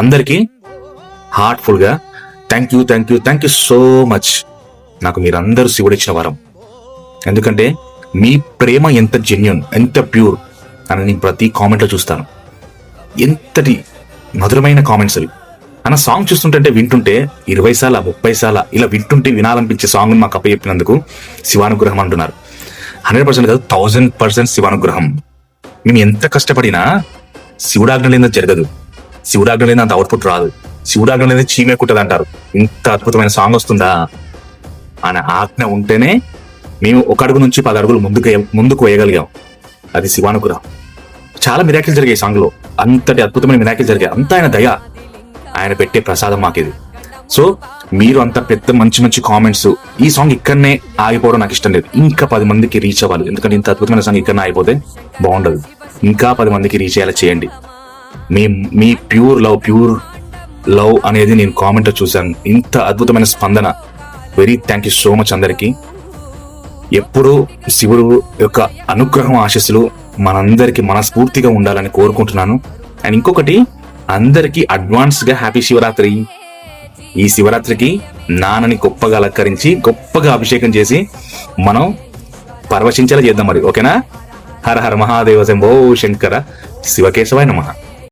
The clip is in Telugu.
అందరికీ హార్ట్ఫుల్గా థ్యాంక్ యూ సో మచ్. నాకు మీరందరూ శివుడిచ్చిన వరం. ఎందుకంటే మీ ప్రేమ ఎంత జెన్యున్, ఎంత ప్యూర్ అని నేను ప్రతి కామెంట్లో చూస్తాను. ఎంతటి మధురమైన కామెంట్స్ అవి. అన్న సాంగ్ చూస్తుంటే వింటుంటే 20 సార్లు 30 సార్లు ఇలా వింటుంటే వినాలనిపించే సాంగ్ మాకు అప్పచెప్పినందుకు శివానుగ్రహం అంటున్నారు. 100% కాదు, 1000% శివానుగ్రహం. మేము ఎంత కష్టపడినా శివుడాజ్ఞ లేనిది జరగదు, శివుడాజ్ఞ లేని అంత అవుట్పుట్ రాదు, శివుడాజ్ఞ లేని చీమే కుట్టదు అంటారు. ఇంత అద్భుతమైన సాంగ్ వస్తుందా అనే ఆజ్ఞ ఉంటేనే మేము 1 అడుగు నుంచి 10 అడుగులు ముందుకు వేయగలిగాం. అది శివానుగ్రహం. చాలా మిరాకిల్ జరిగాయి సాంగ్ లో, అంతటి అద్భుతమైన మిరాకిల్ జరిగాయి. అంతా ఆయన దయ, ఆయన పెట్టే ప్రసాదం మాకిది. సో మీరు అంత పెద్ద మంచి కామెంట్స్. ఈ సాంగ్ ఇక్కడనే ఆగిపోవడం నాకు ఇష్టం లేదు. ఇంకా 10 మందికి రీచ్ అవ్వాలి. ఎందుకంటే ఇంత అద్భుతమైన సాంగ్ ఇక్కడనే ఆగిపోతే బాగుండదు. ఇంకా 10 మందికి రీచ్ అయ్యేలా చేయండి. మీ ప్యూర్ లవ్ అనేది నేను కామెంట్లో చూశాను. ఇంత అద్భుతమైన స్పందన. Very thank you so much అందరికీ. ఎప్పుడూ శివుడు యొక్క అనుగ్రహం, ఆశీస్సులు మనందరికీ మనస్ఫూర్తిగా ఉండాలని కోరుకుంటున్నాను. అండ్ ఇంకొకటి, అందరికీ అడ్వాన్స్ గా హ్యాపీ శివరాత్రి. ఈ శివరాత్రికి నాన్నని గొప్పగా అలంకరించి గొప్పగా అభిషేకం చేసి మనం పరవశించేలా చేద్దాం మరి. ఓకేనా? హర హర మహాదేవ శంభో శంకర శివకేశవాయ నమః.